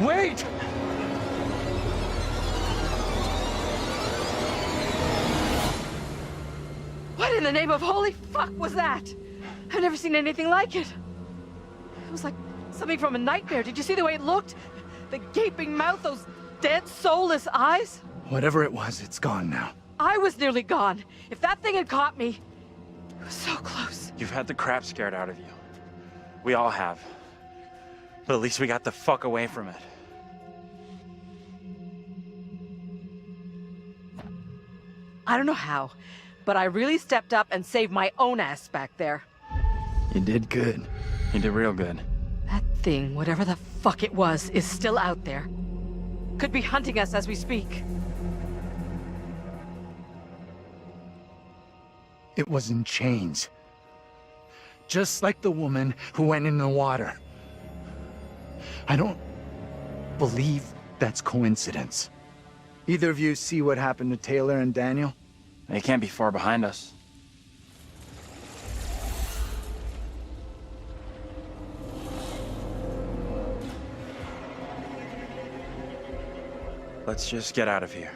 Wait! What in the name of holy fuck was that? I've never seen anything like it. It was like something from a nightmare. Did you see the way it looked? The gaping mouth, those dead, soulless eyes? Whatever it was, it's gone now. I was nearly gone. If that thing had caught me, it was so close. You've had the crap scared out of you. We all have. But at least we got the fuck away from it. I don't know how, but I really stepped up and saved my own ass back there. You did good. You did real good. That thing, whatever the fuck it was, is still out there. Could be hunting us as we speak. It was in chains. Just like the woman who went in the water. I don't believe that's coincidence. Either of you see what happened to Taylor and Daniel? They can't be far behind us. Let's just get out of here.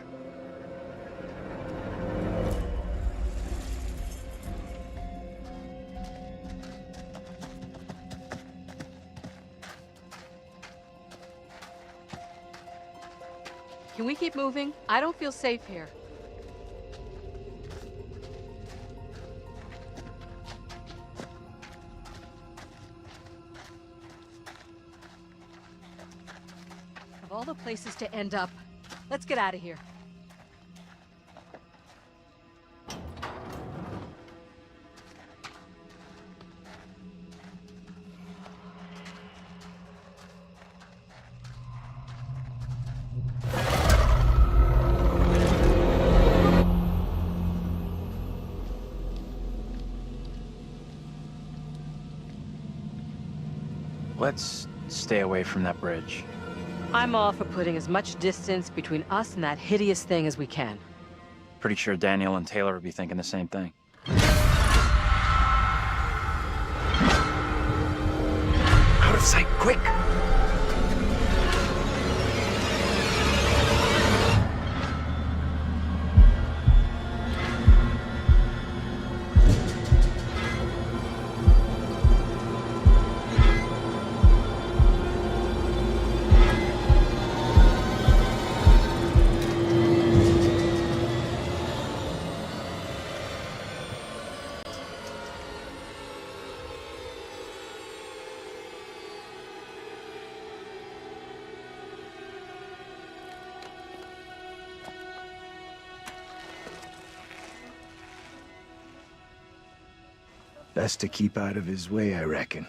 Can we keep moving? I don't feel safe here. Of all the places to end up, let's get out of here. Let's stay away from that bridge. I'm all for putting as much distance between us and that hideous thing as we can. Pretty sure Daniel and Taylor would be thinking the same thing. Out of sight, quick! Best to keep out of his way, I reckon.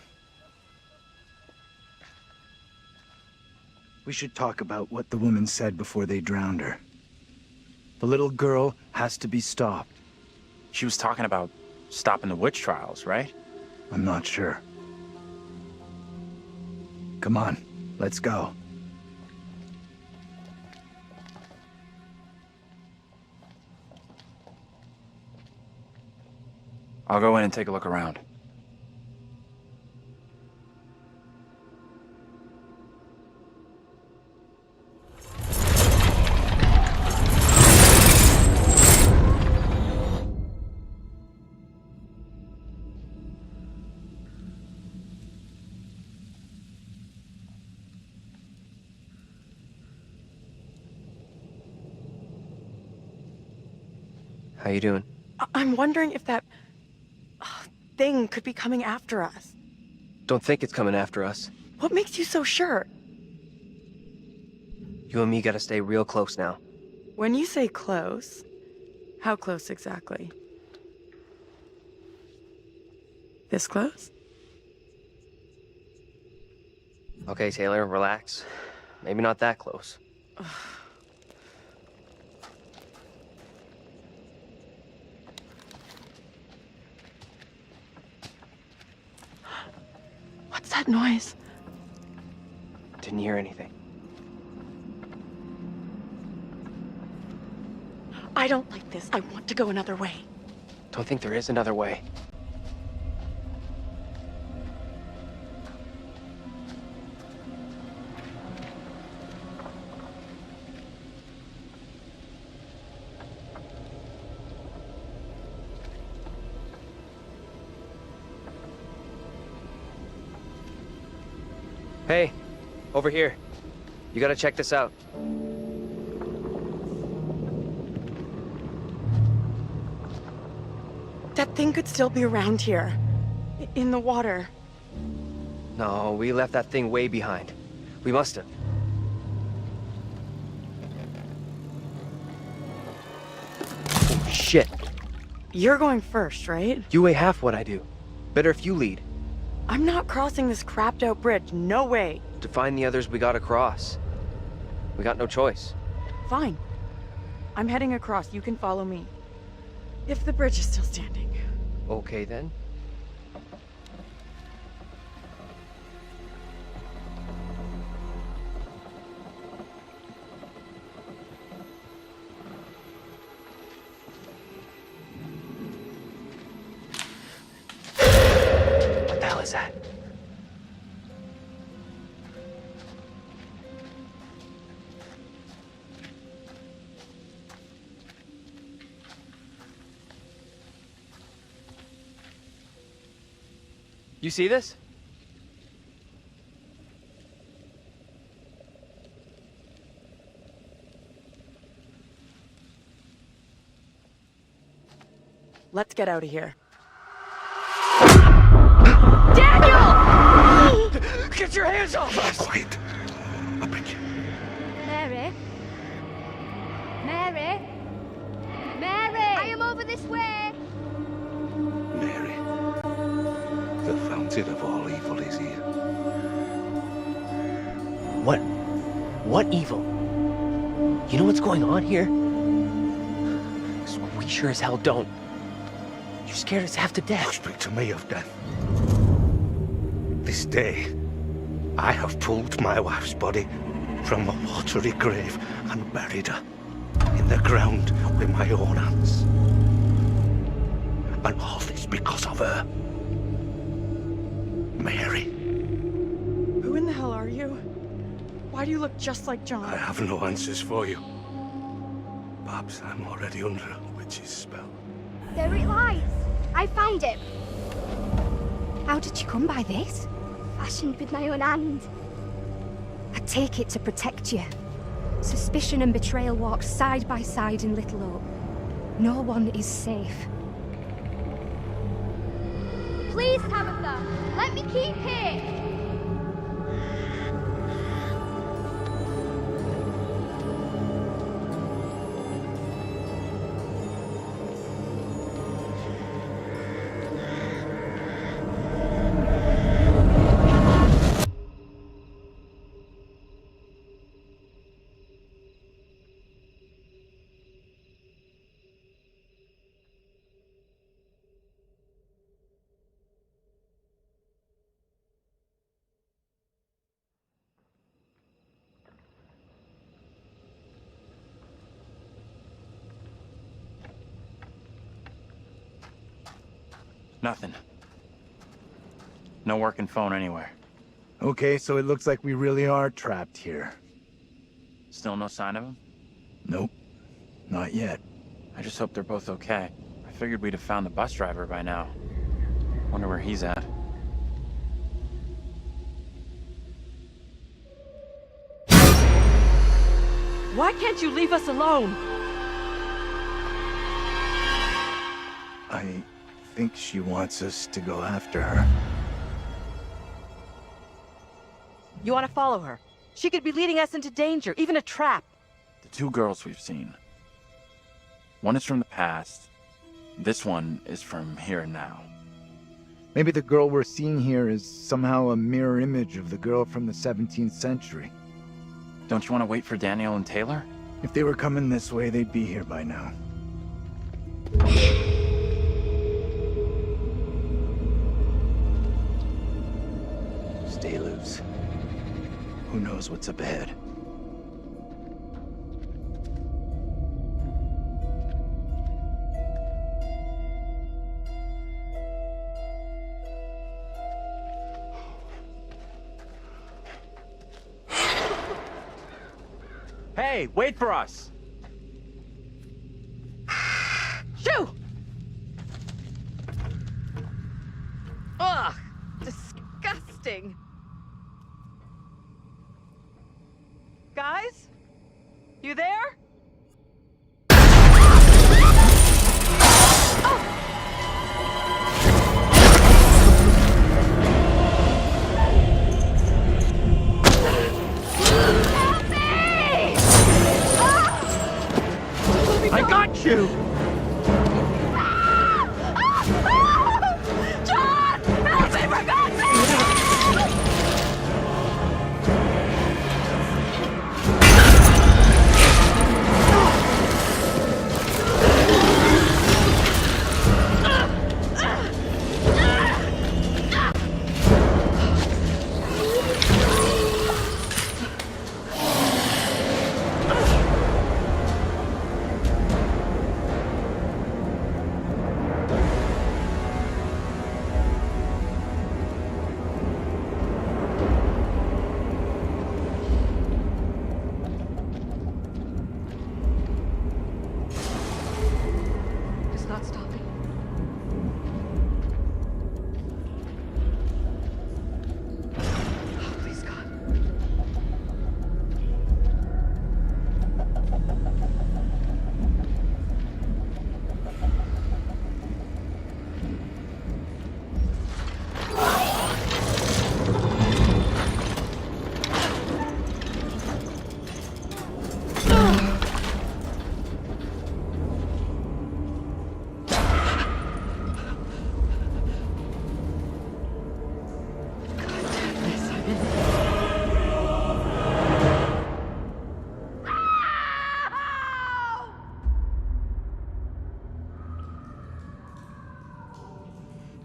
We should talk about what the woman said before they drowned her. The little girl has to be stopped. She was talking about stopping the witch trials, right? I'm not sure. Come on, let's go. I'll go in and take a look around. How you doing? I'm wondering if that thing could be coming after us. Don't think it's coming after us. What makes you so sure? You and me gotta stay real close now. When you say close, how close exactly? This close? Okay, Taylor, relax. Maybe not that close. What's that noise? Didn't hear anything. I don't like this. I want to go another way. Don't think there is another way. Hey, over here. You gotta check this out. That thing could still be around here. In the water. No, we left that thing way behind. We must have. Oh, shit. You're going first, right? You weigh half what I do. Better if you lead. I'm not crossing this crapped out bridge. No way. To find the others, we gotta cross. We got no choice. Fine. I'm heading across. You can follow me. If the bridge is still standing. Okay, then. What the hell is that? You see this? Let's get out of here. Get your hands off us! Wait. Up again. Mary? Mary? Mary! I am over this way! Mary, the fountain of all evil is here. What evil? You know what's going on here? 'Cause we sure as hell don't. You scared us half to You death. speak to me of death. This day, I have pulled my wife's body from a watery grave and buried her in the ground with my own hands. And all this because of her. Mary, Who in the hell are you? Why do you look just like John? I have no answers for you. Perhaps I'm already under a witch's spell. There it lies! I found it! How did you come by this? Fashioned with my own hand. I take it to protect you. Suspicion and betrayal walk side by side in Little Hope. No one is safe. Please, Tabitha, let me keep it! Nothing. No working phone anywhere. Okay, so it looks like we really are trapped here. Still no sign of him? Nope. Not yet. I just hope they're both okay. I figured we'd have found the bus driver by now. Wonder where he's at. Why can't you leave us alone? I think she wants us to go after her. You want to follow her? She could be leading us into danger, even a trap. The two girls we've seen. One is from the past. This one is from here and now. Maybe the girl we're seeing here is somehow a mirror image of the girl from the 17th century. Don't you want to wait for Daniel and Taylor? If they were coming this way, they'd be here by now. Stay loose. Who knows what's up ahead? Hey, wait for us! Shoo! Ugh! Disgusting. Guys? You there? I got you! John! Help me, for God's sake! It's not stopping. Oh, please, God.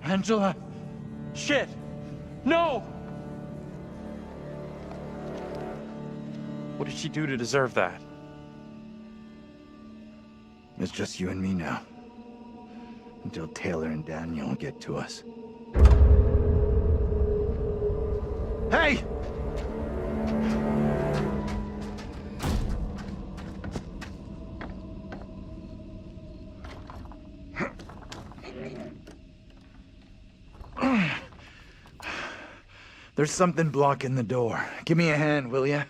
Angela! Shit! No! What did she do to deserve that? It's just you and me now. Until Taylor and Daniel get to us. Hey! There's something blocking the door. Give me a hand, will ya?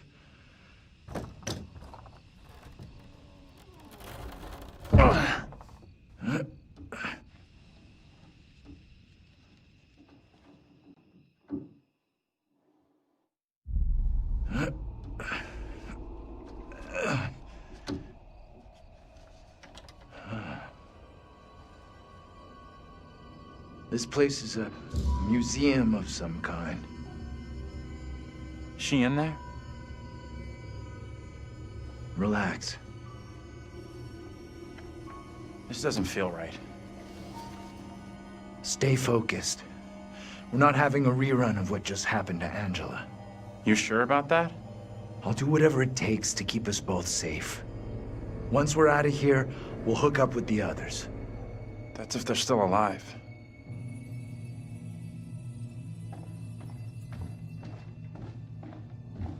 This place is a museum of some kind. She in there? Relax. This doesn't feel right. Stay focused. We're not having a rerun of what just happened to Angela. You sure about that? I'll do whatever it takes to keep us both safe. Once we're out of here, we'll hook up with the others. That's if they're still alive.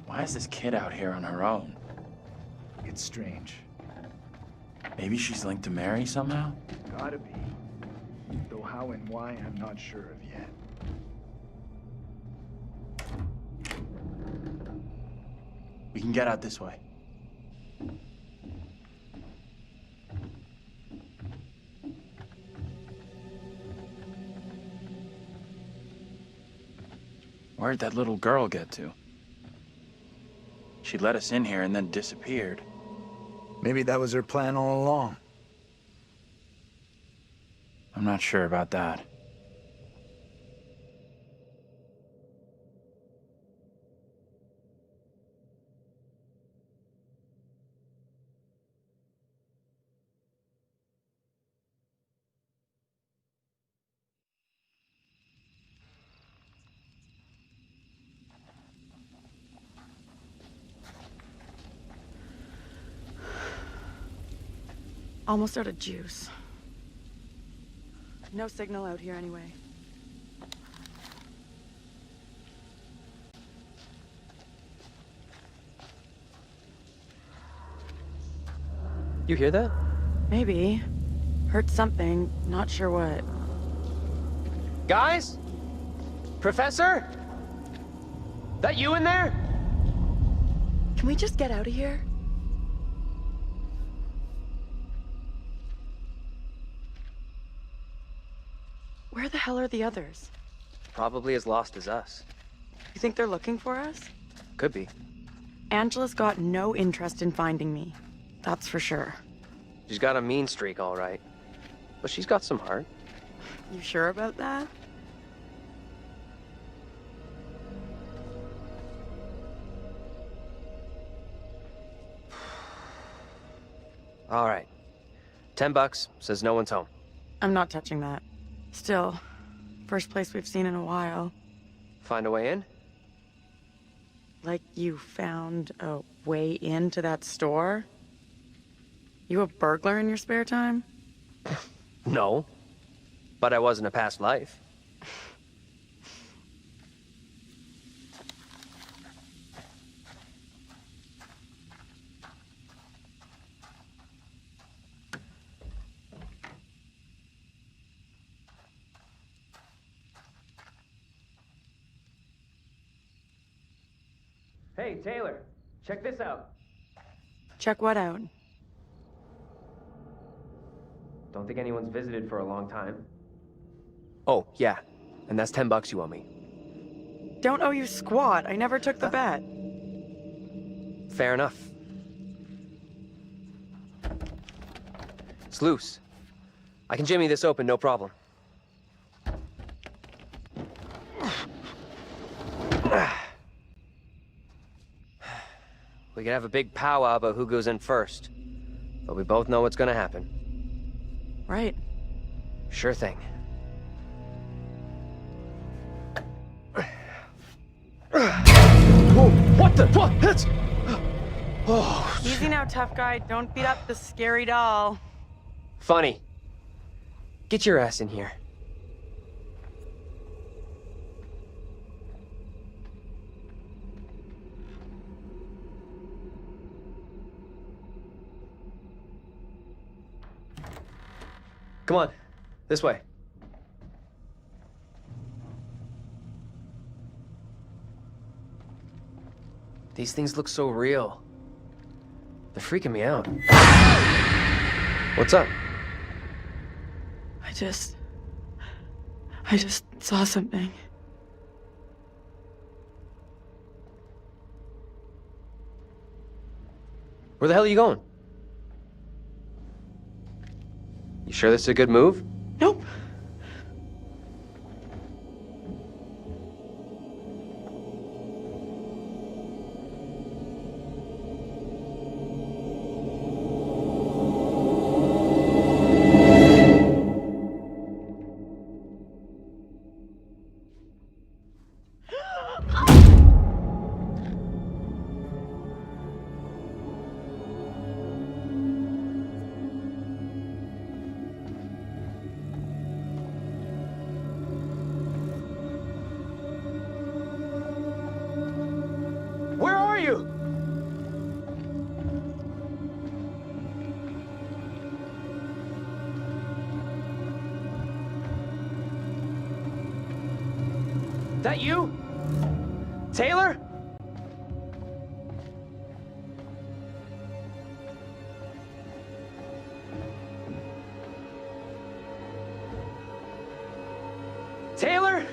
Why is this kid out here on her own? It's strange. Maybe she's linked to Mary somehow? Gotta be. Though how and why, I'm not sure of yet. We can get out this way. Where'd that little girl get to? She let us in here and then disappeared. Maybe that was her plan all along. I'm not sure about that. Almost out of juice. No signal out here anyway. You hear that? Maybe. Heard something, not sure what. Guys? Professor? That you in there? Can we just get out of here? Where the hell are the others? Probably as lost as us. You think they're looking for us? Could be. Angela's got no interest in finding me. That's for sure. She's got a mean streak, all right. But she's got some heart. You sure about that? All right. $10 says no one's home. I'm not touching that. Still, first place we've seen in a while. Find a way in? Like you found a way into that store? You a burglar in your spare time? No. But I was in a past life. Hey, Taylor, check this out. Check what out? Don't think anyone's visited for a long time. Oh, yeah. And that's $10 you owe me. Don't owe you squat. I never took the bet. Fair enough. It's loose. I can jimmy this open, no problem. We could have a big powwow about who goes in first. But we both know what's gonna happen. Right. Sure thing. Whoa, what the? What? That's... Oh, Easy now, tough guy. Don't beat up the scary doll. funny. Get your ass in here. Come on, this way. These things look so real. They're freaking me out. What's up? I just saw something. Where the hell are you going? You sure this is a good move? Nope. Where are you? That you? Taylor? Taylor?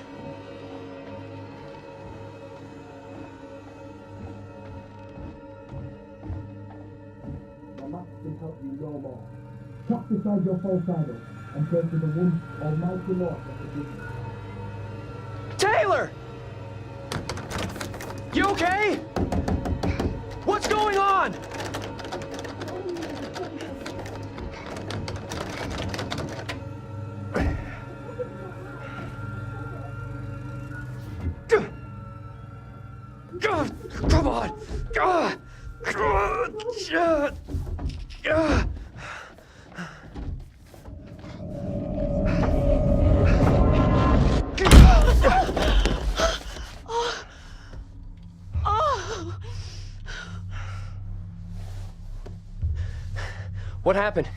The map can help you no more. Tap beside your false idol and pray to the one Almighty Lord that forgives you. Taylor! You okay? What's going on? Come on! What happened?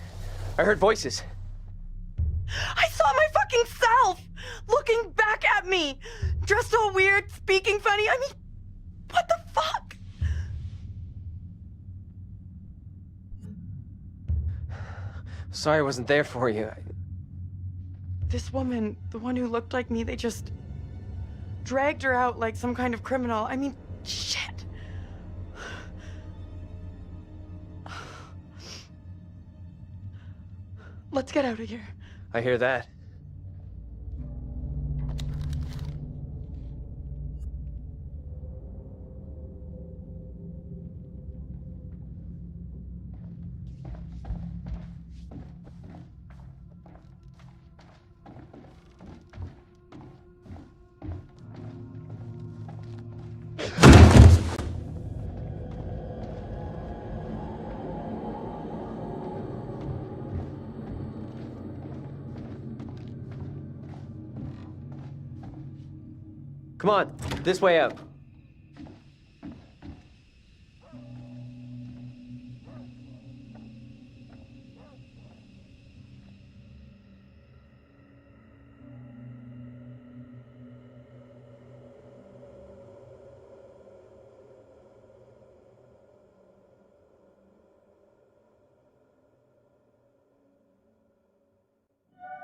I heard voices. I saw my fucking self looking back at me, dressed all weird, speaking funny. I mean, what the fuck? Sorry I wasn't there for you. This woman, the one who looked like me, they just dragged her out like some kind of criminal. I mean, shit. Let's get out of here. I hear that. Come on, this way out.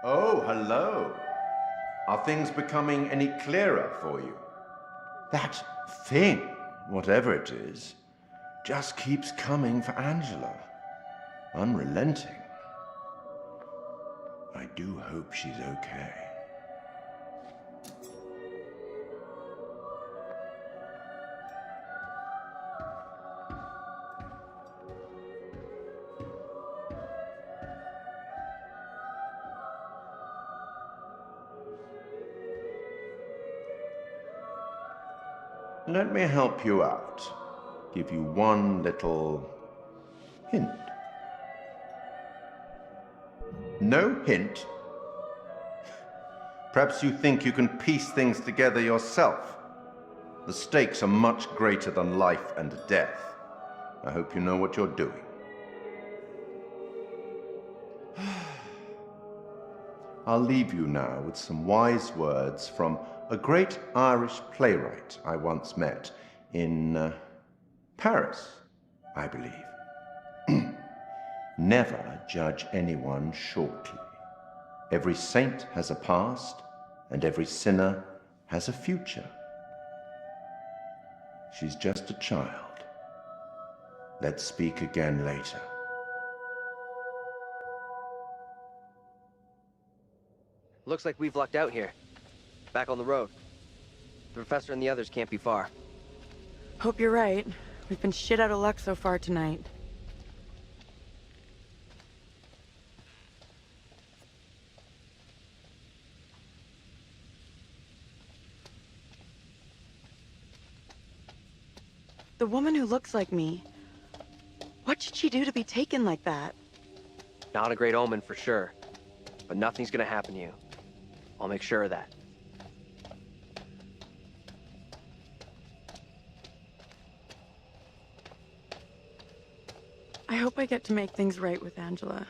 Oh, hello. Are things becoming any clearer for you? That thing, whatever it is, just keeps coming for Angela. Unrelenting. I do hope she's okay. Let me help you out. Give you one little hint. No hint? Perhaps you think you can piece things together yourself. The stakes are much greater than life and death. I hope you know what you're doing. I'll leave you now with some wise words from a great Irish playwright I once met in Paris, I believe. Never judge anyone shortly. Every saint has a past, and every sinner has a future. She's just a child. Let's speak again later. Looks like we've lucked out here. Back on the road. The professor and the others can't be far. Hope you're right. We've been shit out of luck so far tonight. The woman who looks like me. What did she do to be taken like that? Not a great omen for sure. But nothing's gonna happen to you. I'll make sure of that. I hope I get to make things right with Angela.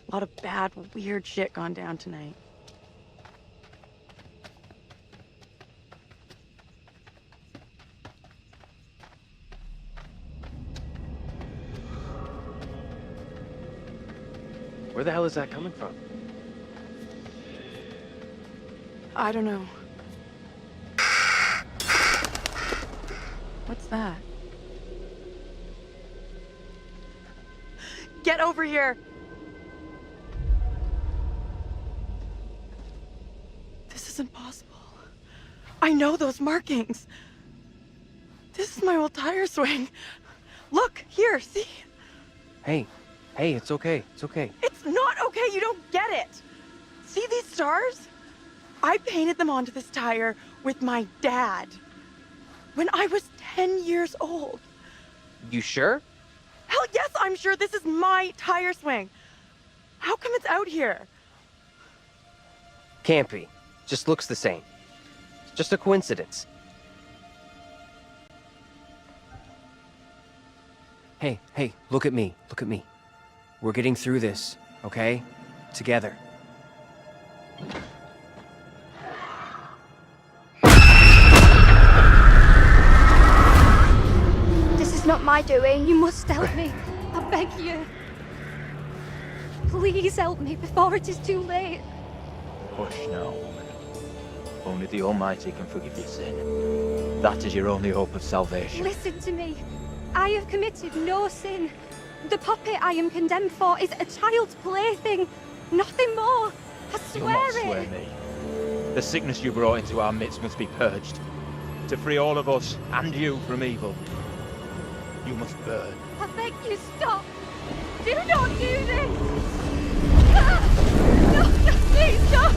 A lot of bad, weird shit gone down tonight. Where the hell is that coming from? I don't know. What's that? Get over here! This isn't possible. I know those markings. This is my old tire swing. Look, here, see? Hey, it's okay. It's okay. It's not okay, you don't get it. See these stars? I painted them onto this tire with my dad when I was 10 years old. You sure? Hell yes, I'm sure this is my tire swing. How come it's out here? Can't be. Just looks the same. It's just a coincidence. Hey, look at me. Look at me. We're getting through this, okay? Together. This is not my doing. You must help me. I beg you. Please help me before it is too late. Hush now, woman. Only the Almighty can forgive your sin. That is your only hope of salvation. Listen to me. I have committed no sin. The puppet I am condemned for is a child's plaything. Nothing more. I You'll swear not it. swear me. The sickness you brought into our midst must be purged. To free all of us and you from evil, you must burn. I beg you, stop. Do not do this. No, please, stop.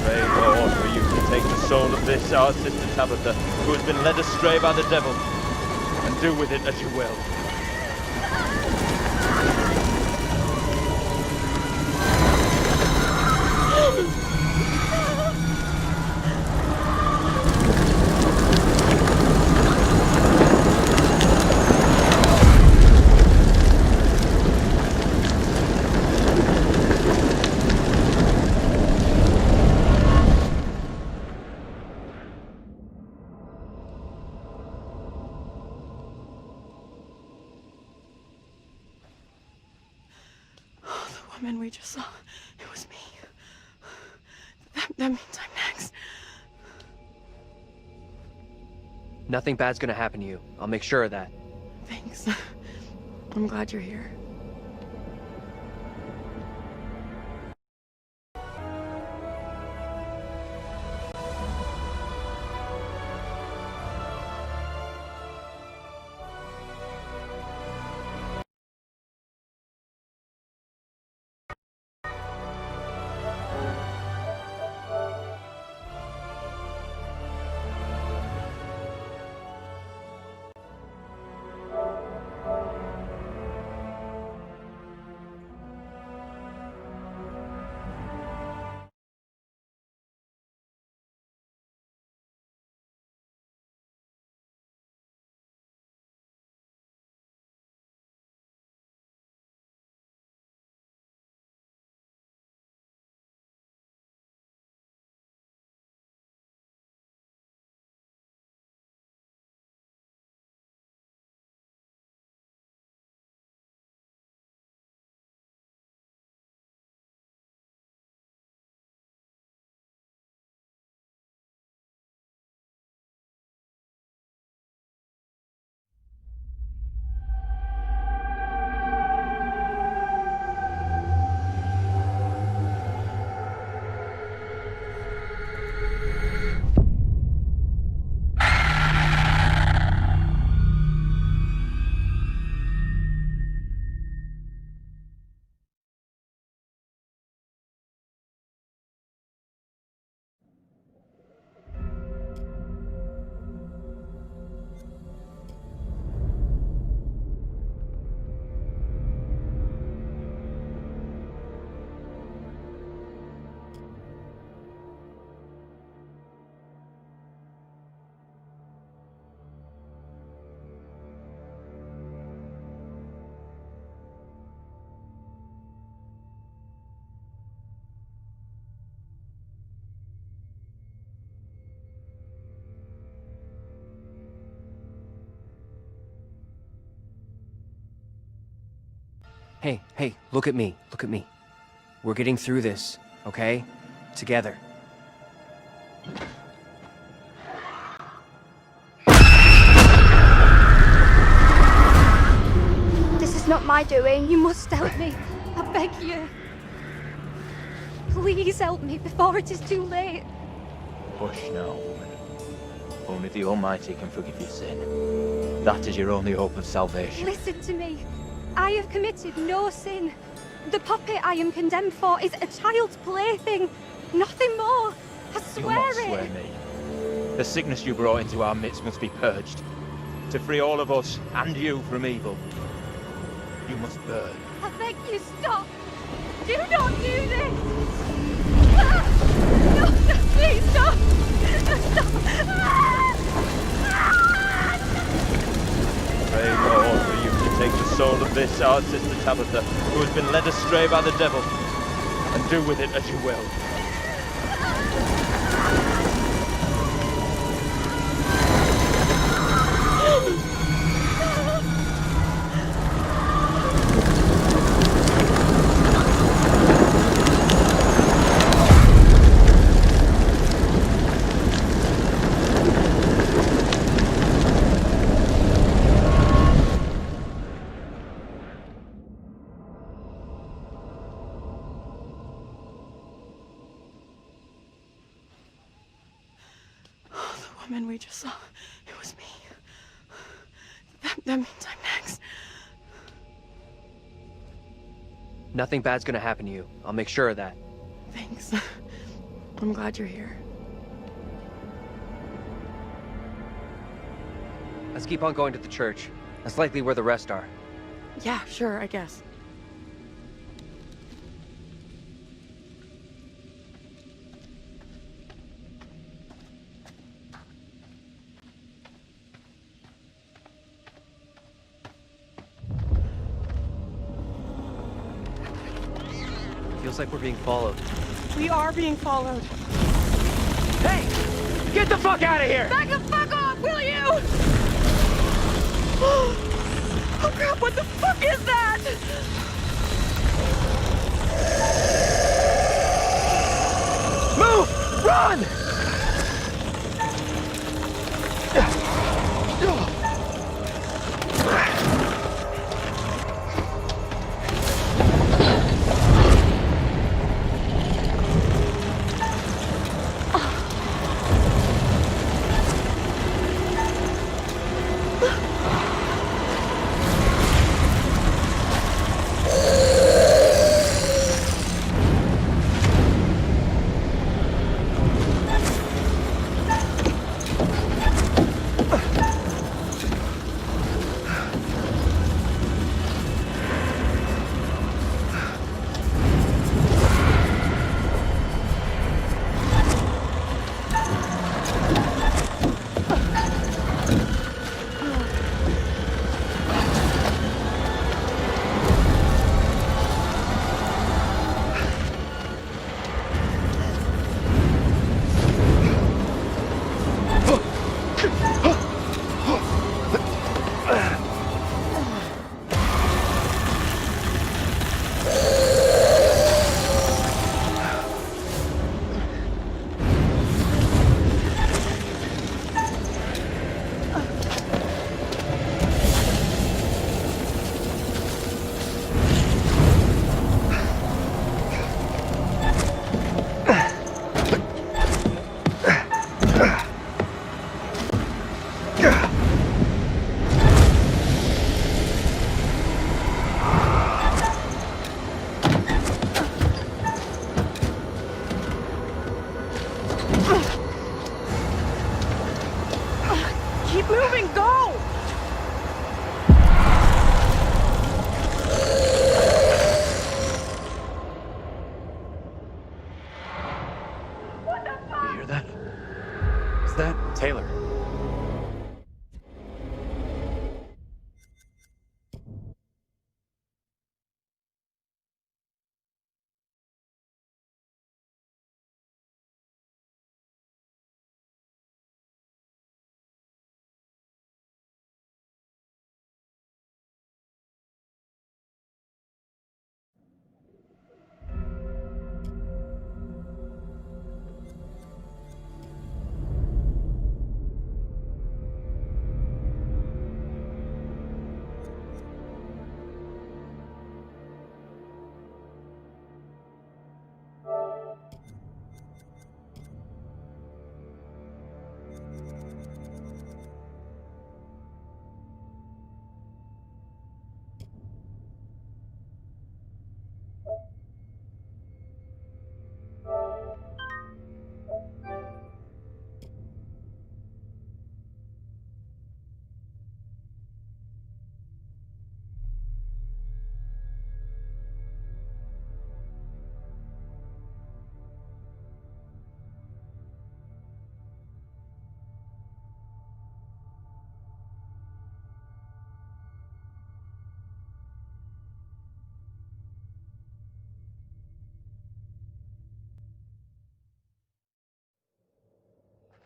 Pray, Lord, for you to take the soul of this, our sister Tabitha, who has been led astray by the devil, and do with it as you will. The woman we just saw, it was me. That means I'm next. Nothing bad's gonna happen to you. I'll make sure of that. Thanks. I'm glad you're here. Hey, look at me. Look at me. We're getting through this, okay? Together. This is not my doing. You must help me. I beg you. Please help me before it is too late. Hush now, woman. Only the Almighty can forgive your sin. That is your only hope of salvation. Listen to me. I have committed no sin. The puppet I am condemned for is a child's plaything. Nothing more. I You'll swear not it. swear me. The sickness you brought into our midst must be purged. To free all of us and you from evil, you must burn. I beg you, stop. Do not do this. No, please, stop. Pray, Lord, for you to take the soul of this, our sister Tabitha, who has been led astray by the devil, and do with it as you will. woman we just saw, it was me. That means I'm next. Nothing bad's gonna happen to you. I'll make sure of that. Thanks. I'm glad you're here. Let's keep on going to the church. That's likely where the rest are. Yeah, sure, I guess. Feels like we're being followed. We are being followed. Hey! Get the fuck out of here! Back the fuck off, will you? Oh crap, what the fuck is that? Move! Run! Keep moving, go! You hear that? Is that Taylor.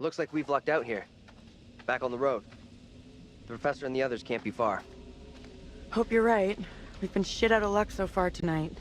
Looks like we've lucked out here. Back on the road. The professor and the others can't be far. Hope you're right. We've been shit out of luck so far tonight.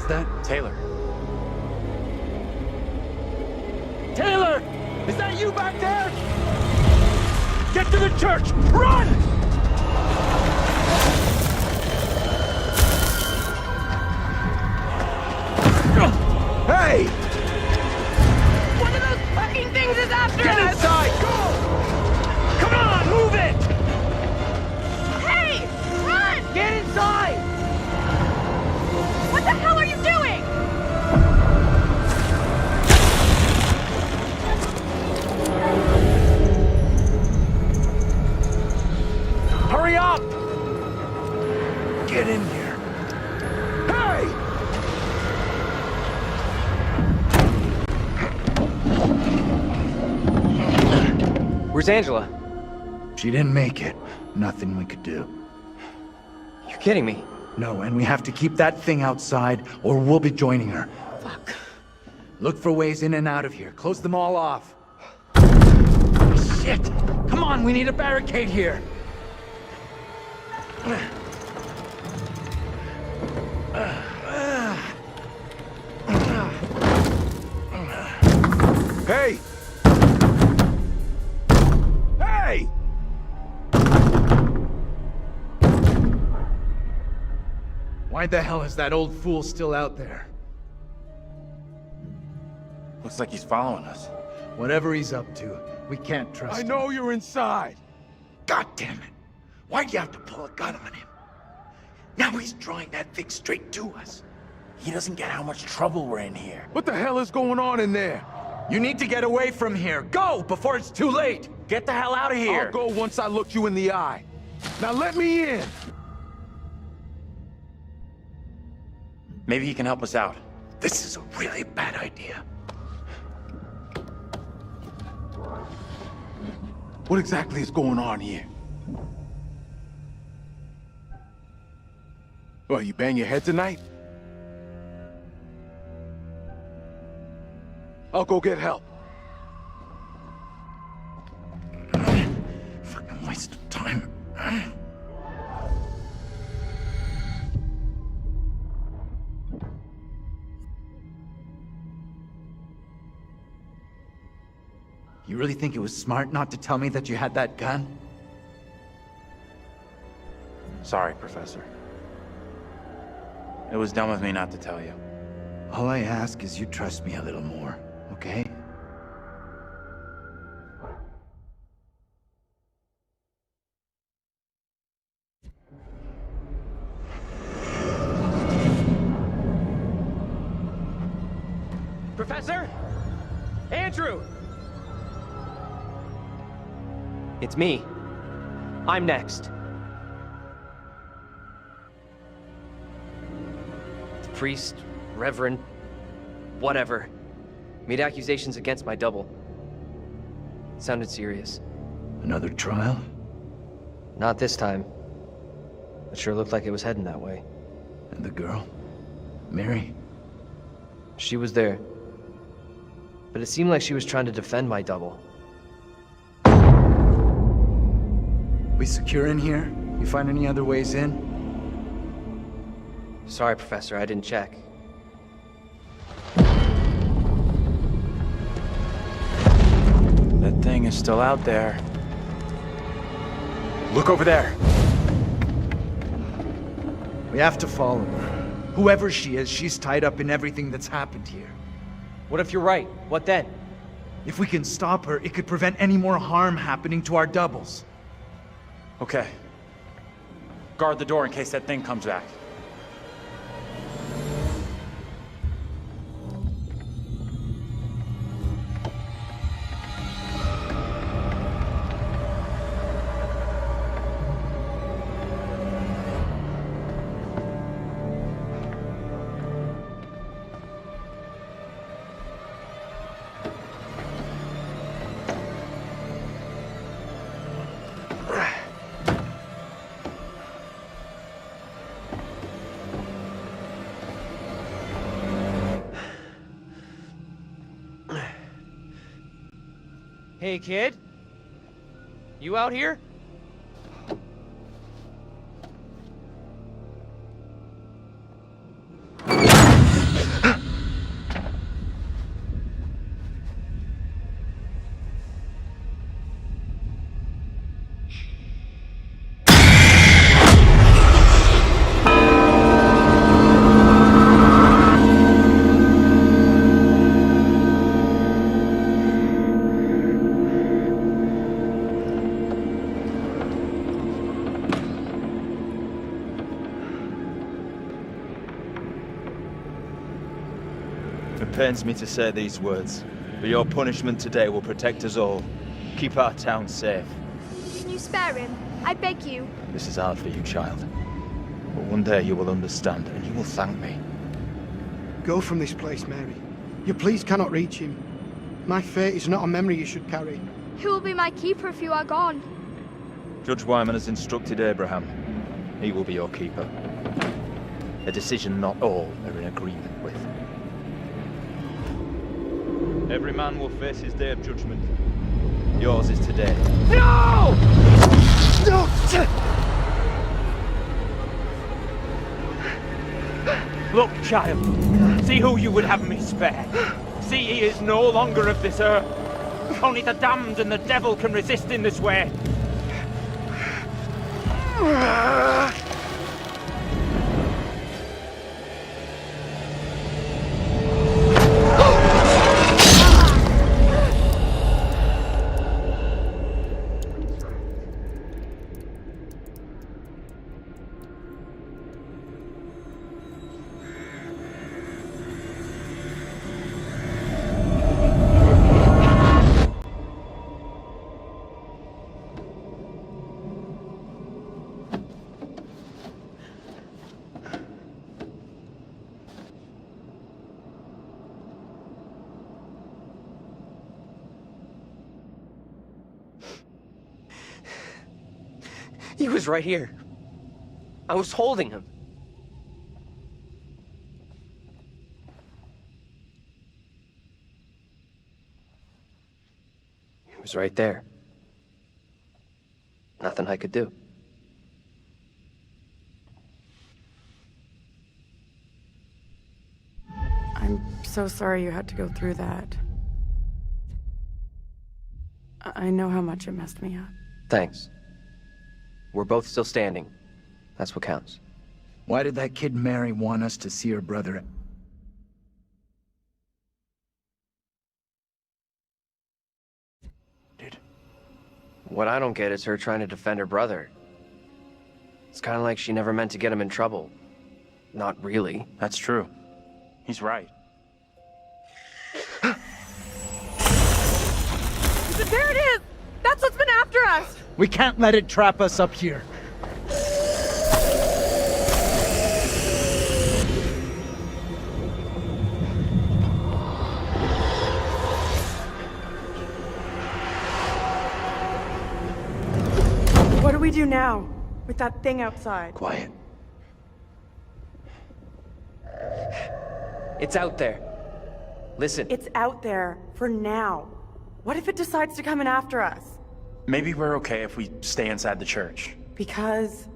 that? Taylor. Taylor! Is that you back there? Get to the church! Run! Hey! One of those fucking things is after Get us! inside! Go! Come on, move it! Hey! Run! Get inside! What the hell are you doing? Hurry up! Get in here. Hey! Where's Angela? She didn't make it. Nothing we could do. You're kidding me. No, and we have to keep that thing outside, or we'll be joining her. Fuck. Look for ways in and out of here. Close them all off. Shit! Come on, we need a barricade here. Hey! Hey! Why the hell is that old fool still out there? Looks like he's following us. Whatever he's up to, we can't trust him. I know you're inside. God damn it! Why'd you have to pull a gun on him? Now he's drawing that thing straight to us. He doesn't get how much trouble we're in here. What the hell is going on in there? You need to get away from here. Go before it's too late. Get the hell out of here! I'll go once I look you in the eye. Now let me in. Maybe he can help us out. This is a really bad idea. What exactly is going on here? Well, you bang your head tonight? I'll go get help. Fucking waste of time. You really think it was smart not to tell me that you had that gun? Sorry, Professor. It was dumb of me not to tell you. All I ask is you trust me a little more, okay? Professor? Andrew! It's me. I'm next. The priest, reverend, whatever, made accusations against my double. It sounded serious. Another trial? Not this time. It sure looked like it was heading that way. And the girl? Mary? She was there. But it seemed like she was trying to defend my double. We secure in here? You find any other ways in? Sorry, Professor, I didn't check. That thing is still out there. Look over there. We have to follow her. Whoever she is, she's tied up in everything that's happened here. What if you're right? What then? If we can stop her, it could prevent any more harm happening to our doubles. Okay. Guard the door in case that thing comes back. Hey, kid? You out here? It pains me to say these words, but your punishment today will protect us all. Keep our town safe. Can you spare him? I beg you. This is hard for you, child. But one day you will understand, and you will thank me. Go from this place, Mary. Your pleas cannot reach him. My fate is not a memory you should carry. Who will be my keeper if you are gone? Judge Wyman has instructed Abraham. He will be your keeper. A decision not all are in agreement with. Every man will face his day of judgment. Yours is today. No! No! Look, child, see who you would have me spare. See, he is no longer of this earth. Only the damned and the devil can resist in this way. He was right here. I was holding him. He was right there. Nothing I could do. I'm so sorry you had to go through that. I know how much it messed me up. Thanks. We're both still standing. That's what counts. Why did that kid Mary want us to see her brother? What I don't get is her trying to defend her brother. It's kind of like she never meant to get him in trouble. Not really. That's true. He's right. There it is! That's what's been after us! We can't let it trap us up here. What do we do now with that thing outside? Quiet. It's out there. Listen. It's out there for now. What if it decides to come in after us? Maybe we're okay if we stay inside the church. Because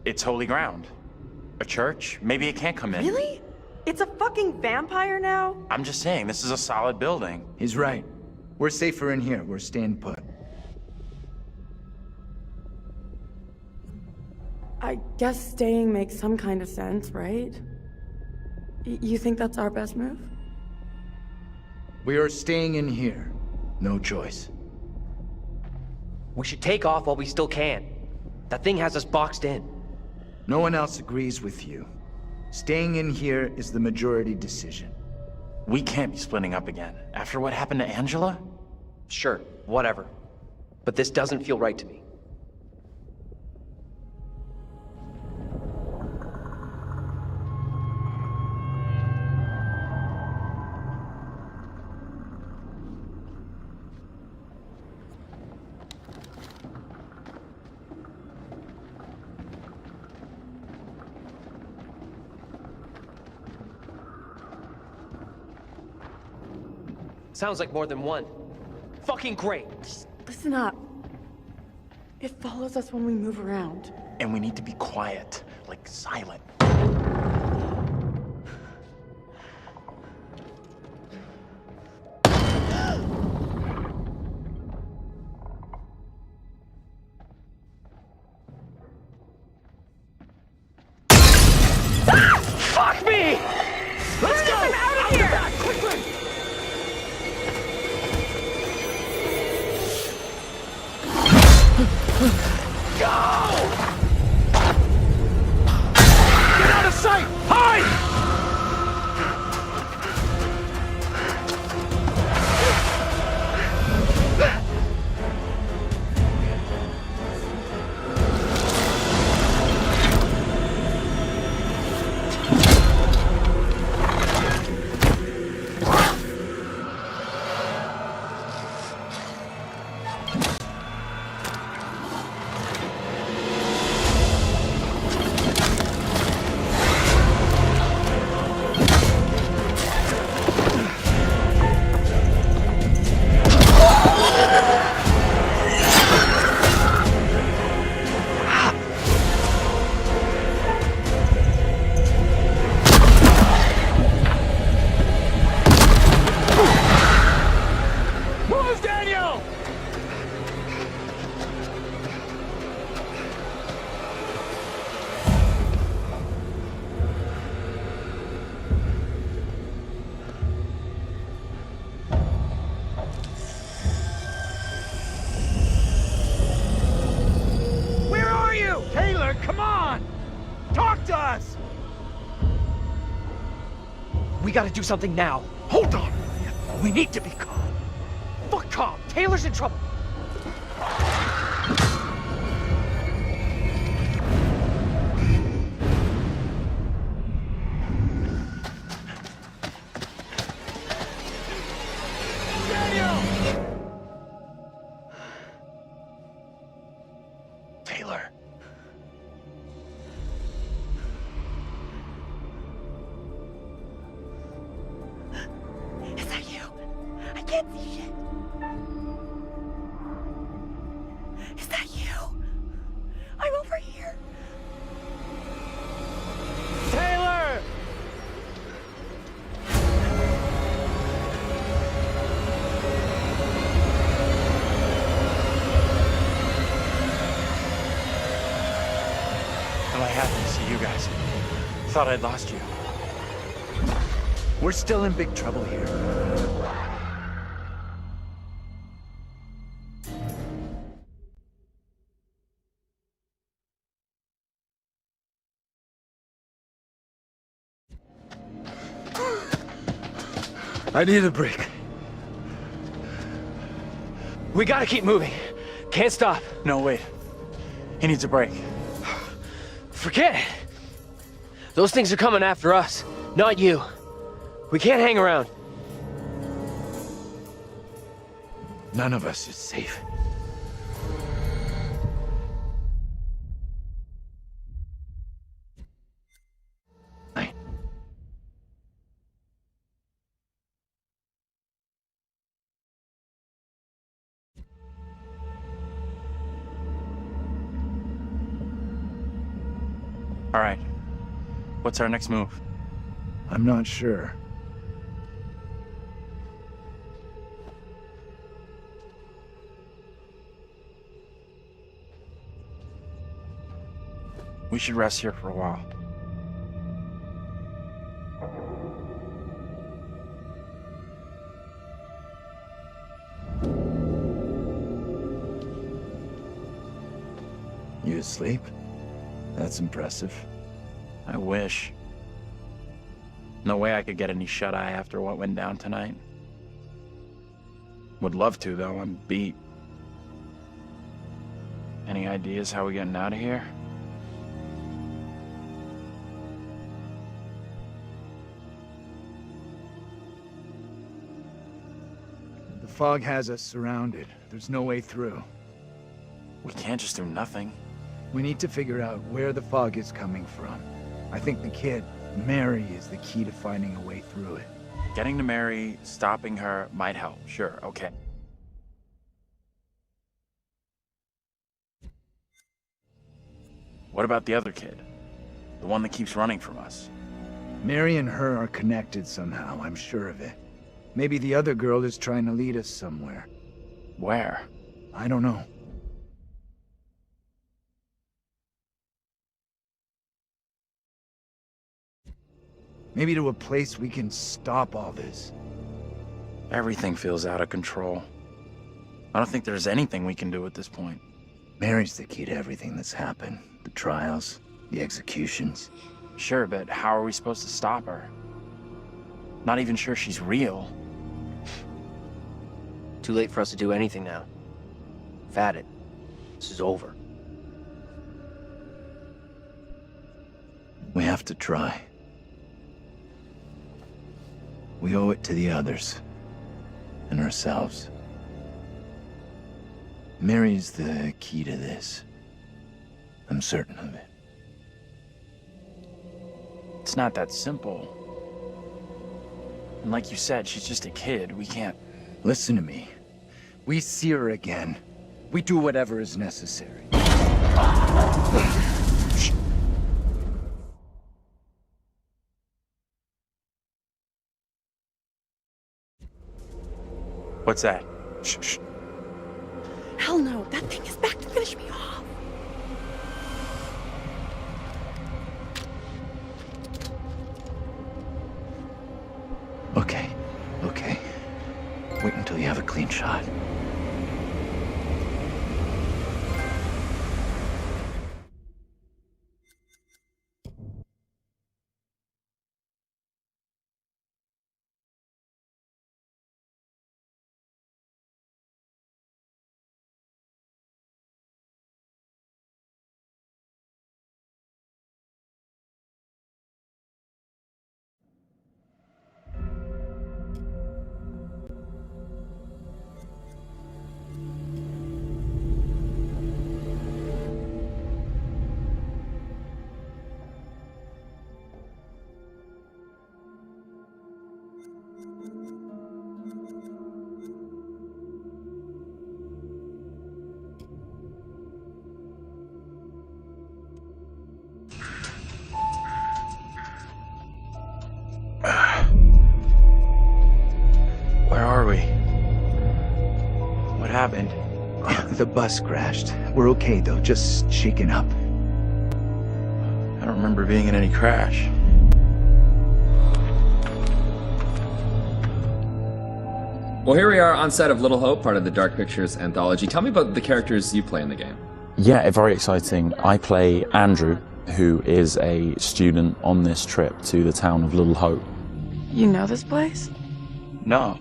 it's holy ground. A church? Maybe it can't come in. Really? It's a fucking vampire now? I'm just saying, this is a solid building. He's right. We're safer in here. We're staying put. I guess staying makes some kind of sense, right? You think that's our best move? We are staying in here. No choice. We should take off while we still can. That thing has us boxed in. No one else agrees with you. Staying in here is the majority decision. We can't be splitting up again. After what happened to Angela? Sure, whatever. But this doesn't feel right to me. Sounds like more than one. Fucking great. Just listen up. It follows us when we move around. And we need to be quiet, like silent. Fuck me! Let's go! Out of here! Quickly! Go! We gotta do something now. Hold on. We need to be calm. Fuck calm. Taylor's in trouble. Taylor. Is that you? I can't see shit. Is that you? I'm over here. Taylor! Am I happy to see you guys? Thought I'd lost you. We're still in big trouble here. I need a break. We gotta keep moving. Can't stop. No, wait. He needs a break. Forget it. Those things are coming after us, not you. We can't hang around. None of us is safe. All right. What's our next move? I'm not sure. We should rest here for a while. You asleep? That's impressive. I wish. No way I could get any shut-eye after what went down tonight. Would love to, though. I'm beat. Any ideas how we getting out of here? The fog has us surrounded. There's no way through. We can't just do nothing. We need to figure out where the fog is coming from. I think the kid, Mary, is the key to finding a way through it. Getting to Mary, stopping her, might help. Sure, okay. What about the other kid? The one that keeps running from us? Mary and her are connected somehow, I'm sure of it. Maybe the other girl is trying to lead us somewhere. Where? I don't know. Maybe to a place we can stop all this. Everything feels out of control. I don't think there's anything we can do at this point. Mary's the key to everything that's happened. The trials, the executions. Sure, but how are we supposed to stop her? Not even sure she's real. Too late for us to do anything now. We've had it. This is over. We have to try. We owe it to the others. And ourselves. Mary's the key to this. I'm certain of it. It's not that simple. And like you said, she's just a kid. We can't... Listen to me. We see her again. We do whatever is necessary. What's that? Shh, shh. Hell no, that thing is back to finish me off. Okay, okay. Wait until you have a clean shot. happened? The bus crashed. We're okay, though. Just shaken up. I don't remember being in any crash. Well, here we are on set of Little Hope, part of the Dark Pictures Anthology. Tell me about the characters you play in the game. Yeah, very exciting. I play Andrew, who is a student on this trip to the town of Little Hope. You know this place? No.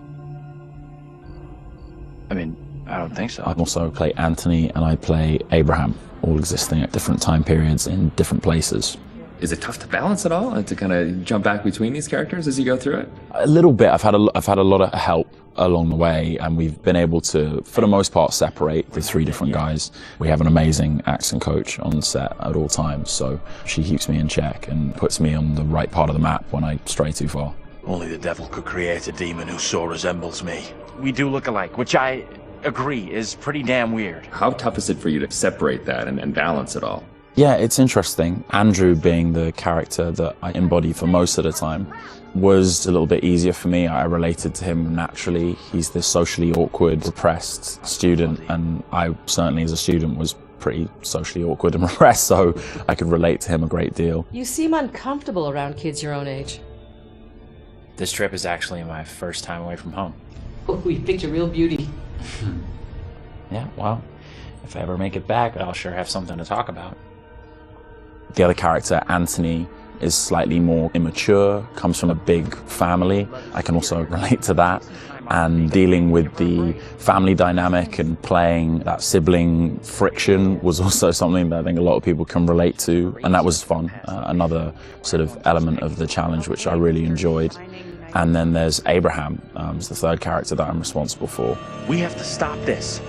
I mean, I don't think so. I also play Anthony and I play Abraham, all existing at different time periods in different places. Is it tough to balance it all and to kind of jump back between these characters as you go through it? A little bit. I've had a lot of help along the way, and we've been able to, for the most part, separate the three different guys. We have an amazing accent coach on set at all times, so she keeps me in check and puts me on the right part of the map when I stray too far. Only the devil could create a demon who so resembles me. We do look alike, which I agree is pretty damn weird. How tough is it for you to separate that and balance it all? Yeah, it's interesting. Andrew, being the character that I embody for most of the time, was a little bit easier for me. I related to him naturally. He's this socially awkward, repressed student, and I certainly as a student was pretty socially awkward and repressed, so I could relate to him a great deal. You seem uncomfortable around kids your own age. This trip is actually my first time away from home. Oh, you picked a real beauty. Yeah, well, if I ever make it back, I'll sure have something to talk about. The other character, Anthony, is slightly more immature, comes from a big family. I can also relate to that. And dealing with the family dynamic and playing that sibling friction was also something that I think a lot of people can relate to. And that was fun, another sort of element of the challenge, which I really enjoyed. And then there's Abraham, is the third character that I'm responsible for. We have to stop this.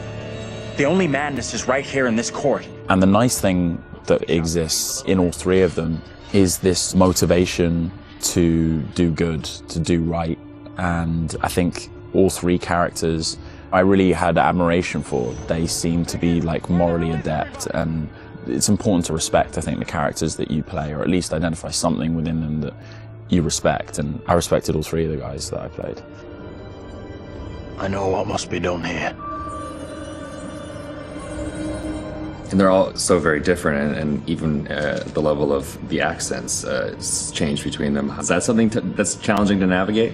The only madness is right here in this court. And the nice thing that exists in all three of them is this motivation to do good, to do right. And I think all three characters I really had admiration for. They seem to be like morally adept, and it's important to respect, I think, the characters that you play, or at least identify something within them that you respect. And I respected all three of the guys that I played. I know what must be done here. And they're all so very different, and even the level of the accents change between them. Is that something that's challenging to navigate?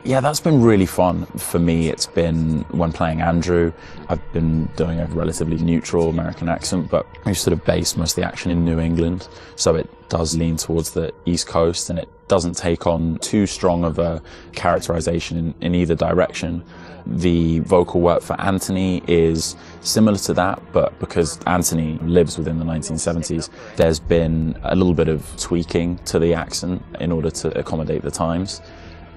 Yeah, that's been really fun. For me, it's been when playing Andrew, I've been doing a relatively neutral American accent, but we've sort of based most of the action in New England, so it does lean towards the East Coast, and it doesn't take on too strong of a characterization in either direction. The vocal work for Anthony is similar to that, but because Anthony lives within the 1970s, there's been a little bit of tweaking to the accent in order to accommodate the times.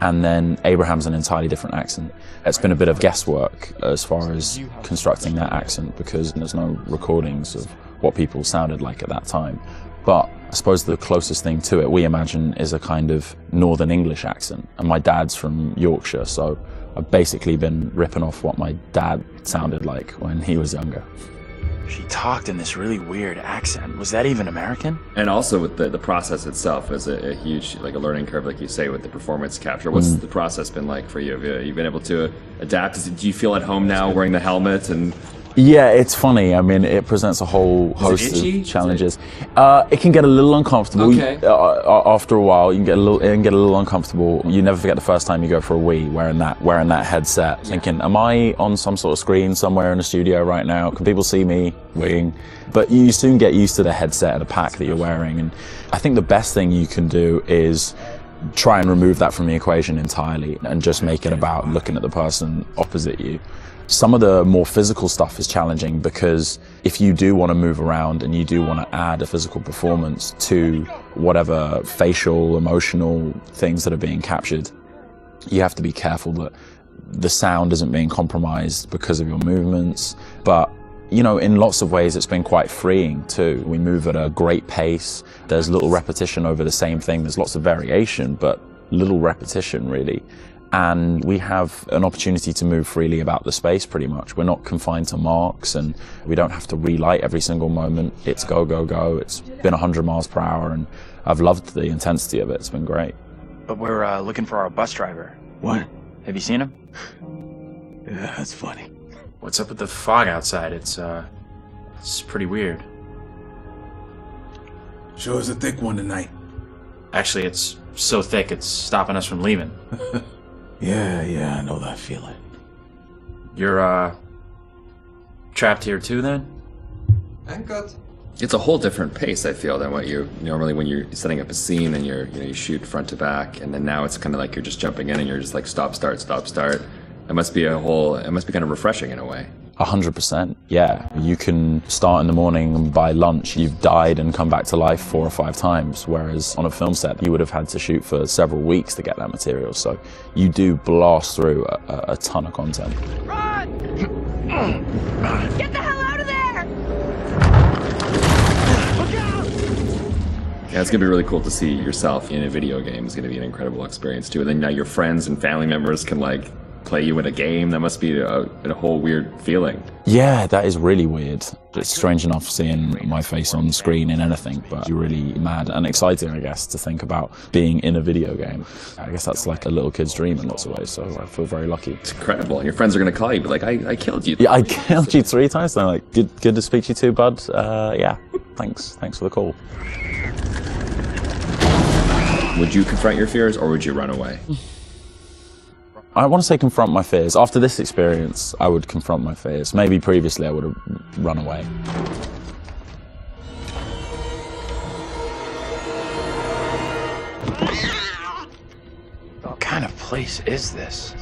And then Abraham's an entirely different accent. It's been a bit of guesswork as far as constructing that accent, because there's no recordings of what people sounded like at that time. But I suppose the closest thing to it, we imagine, is a kind of Northern English accent. And my dad's from Yorkshire, so I've basically been ripping off what my dad sounded like when he was younger. She talked in this really weird accent. Was that even American? And also with the process itself is a huge, like a learning curve, like you say, with the performance capture. What's the process been like for you? Have you been able to adapt? Do you feel at home now wearing the helmet and... Yeah, it's funny. I mean, it presents a whole host of challenges. It can get a little uncomfortable. Okay. After a while, it can get a little uncomfortable. You never forget the first time you go for a wee wearing that headset, thinking, am I on some sort of screen somewhere in a studio right now? Can people see me weeing? But you soon get used to the headset and the pack that you're wearing. And I think the best thing you can do is try and remove that from the equation entirely and just make it about looking at the person opposite you. Some of the more physical stuff is challenging, because if you do want to move around and you do want to add a physical performance to whatever facial, emotional things that are being captured, you have to be careful that the sound isn't being compromised because of your movements. But, you know, in lots of ways it's been quite freeing too. We move at a great pace. There's little repetition over the same thing. There's lots of variation, but little repetition really. And we have an opportunity to move freely about the space pretty much. We're not confined to marks, and we don't have to relight every single moment. It's go, go, go. It's been 100 miles per hour, and I've loved the intensity of it. It's been great. But we're looking for our bus driver. What? Have you seen him? Yeah, that's funny. What's up with the fog outside? It's pretty weird. Sure is a thick one tonight. Actually, it's so thick it's stopping us from leaving. Yeah, I know that feeling. You're, trapped here too, then? And cut. It's a whole different pace, I feel, than what you normally when you're setting up a scene and you shoot front to back, and then now it's kind of like you're just jumping in and you're just like stop, start, stop, start. It must be kind of refreshing in a way. 100%, yeah. You can start in the morning and by lunch you've died and come back to life 4 or 5 times, whereas on a film set you would have had to shoot for several weeks to get that material, so you do blast through a ton of content. Run! Get the hell out of there! Look out! Yeah, it's gonna be really cool to see yourself in a video game. It's gonna be an incredible experience too, and then now your friends and family members can like play you in a game. That must be a whole weird feeling. Yeah, that is really weird. It's strange enough seeing my face on screen in anything, but you're really mad and exciting, I guess, to think about being in a video game. I guess that's like a little kid's dream in lots of ways, so I feel very lucky. It's incredible. And your friends are gonna call you, but like, I killed you. Yeah, I killed you 3 times. They're like, good to speak to you too, bud. Yeah, thanks for the call. Would you confront your fears or would you run away? I want to say confront my fears. After this experience, I would confront my fears. Maybe previously I would have run away. What kind of place is this?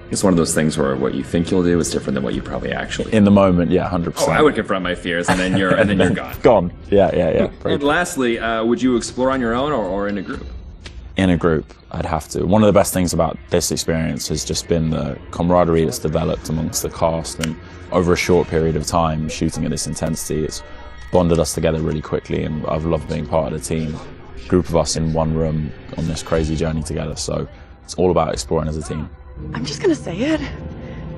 It's one of those things where what you think you'll do is different than what you probably actually. In the moment, yeah, 100%. Oh, I would confront my fears, and then you're gone. Gone. Yeah. And lastly, would you explore on your own or in a group? In a group, I'd have to. One of the best things about this experience has just been the camaraderie that's developed amongst the cast, and over a short period of time, shooting at this intensity, it's bonded us together really quickly, and I've loved being part of the team. A group of us in one room on this crazy journey together, so it's all about exploring as a team. I'm just gonna say it.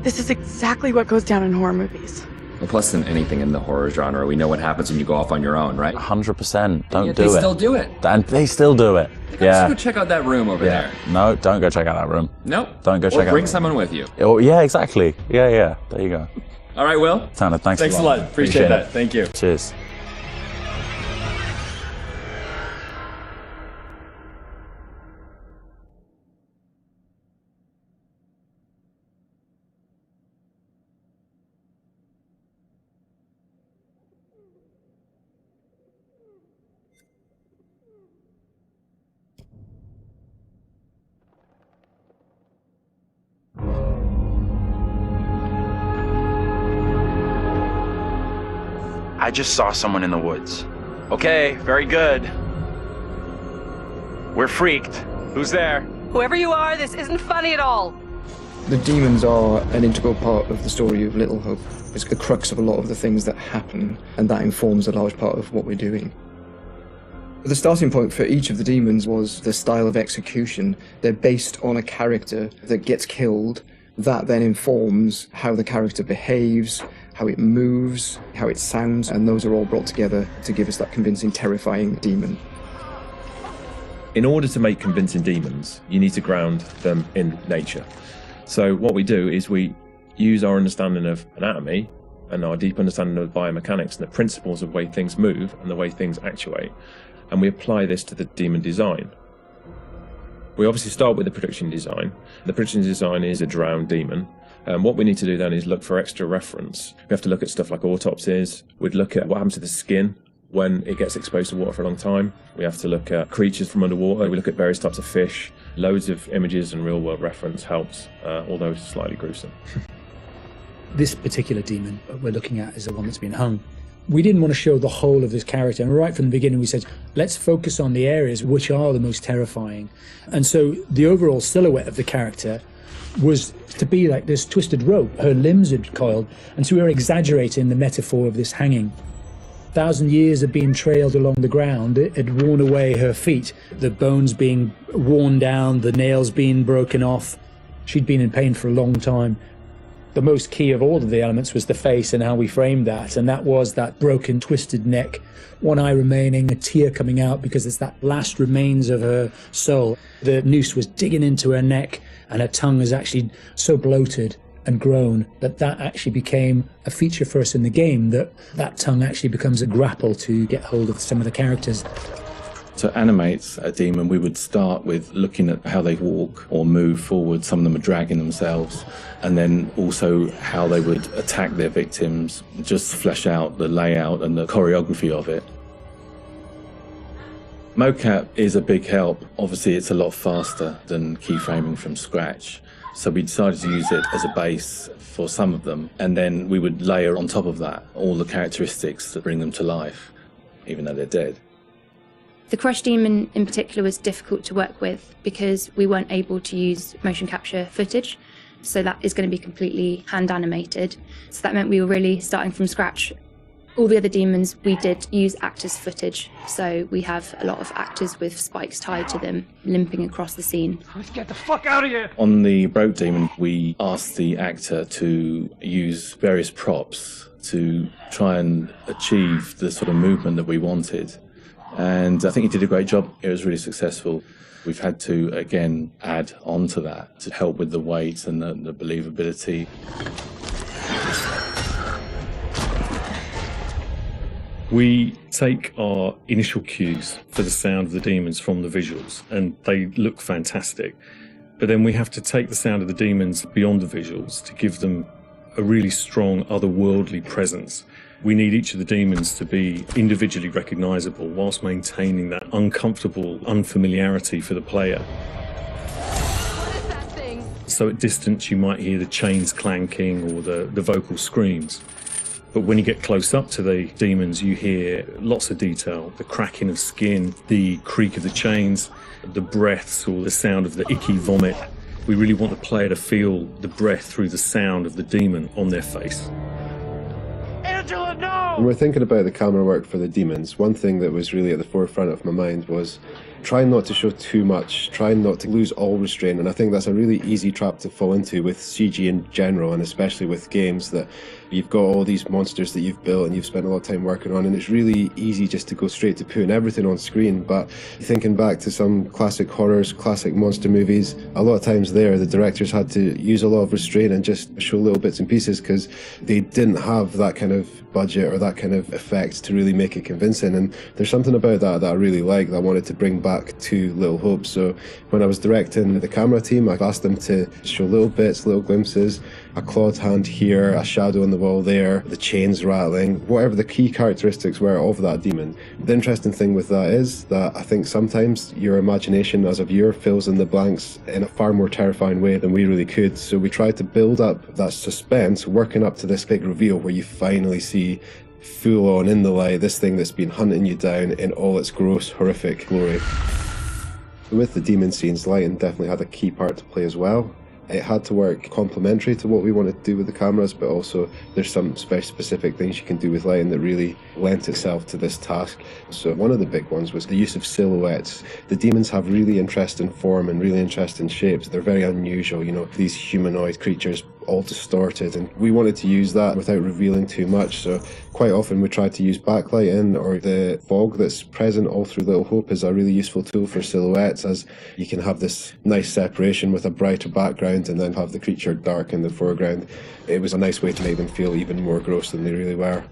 This is exactly what goes down in horror movies. Well, plus than anything in the horror genre, we know what happens when you go off on your own, right? 100%. Don't do it. They still do it. And they still do it. Let's go check out that room over there. No, don't go check out that room. Nope. Don't go check out. Or bring someone with you. Oh, yeah, exactly. Yeah. There you go. All right, Will. Tanner, thanks a lot. Appreciate that. Thank you. Cheers. I just saw someone in the woods. Okay, very good. We're freaked. Who's there? Whoever you are, this isn't funny at all. The demons are an integral part of the story of Little Hope. It's the crux of a lot of the things that happen, and that informs a large part of what we're doing. The starting point for each of the demons was the style of execution. They're based on a character that gets killed. That then informs how the character behaves, how it moves, how it sounds, and those are all brought together to give us that convincing, terrifying demon. In order to make convincing demons, you need to ground them in nature. So what we do is we use our understanding of anatomy and our deep understanding of biomechanics and the principles of the way things move and the way things actuate, and we apply this to the demon design. We obviously start with the production design. The production design is a drowned demon. What we need to do then is look for extra reference. We have to look at stuff like autopsies. We'd look at what happens to the skin when it gets exposed to water for a long time. We have to look at creatures from underwater. We look at various types of fish. Loads of images and real-world reference helps, although it's slightly gruesome. This particular demon we're looking at is the one that's been hung. We didn't want to show the whole of this character, and right from the beginning we said, let's focus on the areas which are the most terrifying. And so the overall silhouette of the character was to be like this twisted rope. Her limbs had coiled, and so we were exaggerating the metaphor of this hanging. 1,000 years of being trailed along the ground, it had worn away her feet, the bones being worn down, the nails being broken off. She'd been in pain for a long time. The most key of all of the elements was the face and how we framed that, and that was that broken, twisted neck, one eye remaining, a tear coming out because it's that last remains of her soul. The noose was digging into her neck, and her tongue is actually so bloated and grown, that actually became a feature for us in the game, that tongue actually becomes a grapple to get hold of some of the characters. To animate a demon, we would start with looking at how they walk or move forward. Some of them are dragging themselves, and then also how they would attack their victims, just flesh out the layout and the choreography of it. Mocap is a big help. Obviously, it's a lot faster than keyframing from scratch. So we decided to use it as a base for some of them, and then we would layer on top of that all the characteristics that bring them to life, even though they're dead. The Crush Demon in particular was difficult to work with because we weren't able to use motion capture footage, so that is going to be completely hand animated. So that meant we were really starting from scratch. All the other demons, we did use actors' footage, so we have a lot of actors with spikes tied to them, limping across the scene. Let's get the fuck out of here! On the Broke Demon, we asked the actor to use various props to try and achieve the sort of movement that we wanted. And I think he did a great job. It was really successful. We've had to, again, add on to that to help with the weight and the believability. We take our initial cues for the sound of the demons from the visuals, and they look fantastic. But then we have to take the sound of the demons beyond the visuals to give them a really strong otherworldly presence. We need each of the demons to be individually recognisable whilst maintaining that uncomfortable unfamiliarity for the player. What is that thing? So at distance you might hear the chains clanking or the vocal screams. But when you get close up to the demons, you hear lots of detail, the cracking of skin, the creak of the chains, the breaths or the sound of the icky vomit. We really want the player to feel the breath through the sound of the demon on their face. Angela, no! When we're thinking about the camera work for the demons, one thing that was really at the forefront of my mind was trying not to show too much, trying not to lose all restraint, and I think that's a really easy trap to fall into with CG in general, and especially with games that you've got all these monsters that you've built and you've spent a lot of time working on, and it's really easy just to go straight to putting everything on screen. But thinking back to some classic horrors, classic monster movies, a lot of times there the directors had to use a lot of restraint and just show little bits and pieces because they didn't have that kind of budget or that kind of effect to really make it convincing. And there's something about that I really like, that I wanted to bring back to Little Hope. So when I was directing the camera team, I asked them to show little bits, little glimpses, a clawed hand here, a shadow on the wall there, the chains rattling, whatever the key characteristics were of that demon. The interesting thing with that is that I think sometimes your imagination as a viewer fills in the blanks in a far more terrifying way than we really could. So we tried to build up that suspense, working up to this big reveal where you finally see full on in the light this thing that's been hunting you down in all its gross, horrific glory. With the demon scenes, lighting definitely had a key part to play as well. It had to work complementary to what we wanted to do with the cameras, but also there's some very specific things you can do with lighting that really lent itself to this task. So one of the big ones was the use of silhouettes. The demons have really interesting form and really interesting shapes. They're very unusual, you know, these humanoid creatures all distorted, and we wanted to use that without revealing too much. So quite often we tried to use backlighting, or the fog that's present all through Little Hope is a really useful tool for silhouettes, as you can have this nice separation with a brighter background and then have the creature dark in the foreground. It was a nice way to make them feel even more gross than they really were.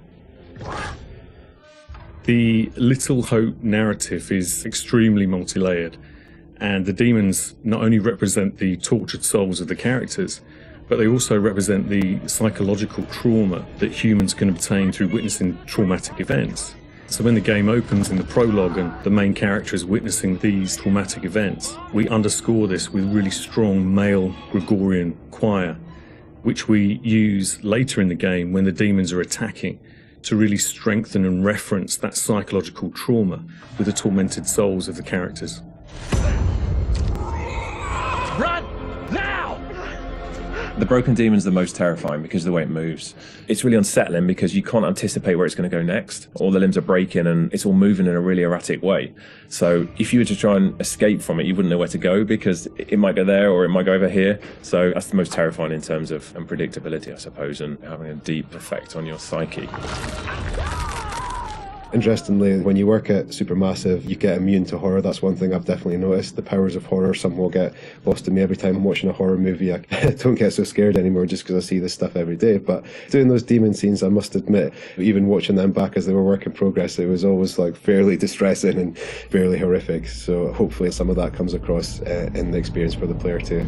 The Little Hope narrative is extremely multi-layered, and the demons not only represent the tortured souls of the characters, but they also represent the psychological trauma that humans can obtain through witnessing traumatic events. So when the game opens in the prologue and the main character is witnessing these traumatic events, we underscore this with really strong male Gregorian choir, which we use later in the game when the demons are attacking to really strengthen and reference that psychological trauma with the tormented souls of the characters. Run! Now! The Broken Demon's the most terrifying because of the way it moves. It's really unsettling because you can't anticipate where it's going to go next. All the limbs are breaking and it's all moving in a really erratic way. So if you were to try and escape from it, you wouldn't know where to go because it might go there or it might go over here. So that's the most terrifying in terms of unpredictability, I suppose, and having a deep effect on your psyche. Interestingly, when you work at Supermassive, you get immune to horror. That's one thing I've definitely noticed. The powers of horror somehow get lost in me every time I'm watching a horror movie. I don't get so scared anymore just because I see this stuff every day. But doing those demon scenes, I must admit, even watching them back as they were work in progress, it was always like fairly distressing and fairly horrific. So hopefully some of that comes across in the experience for the player too.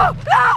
No! No!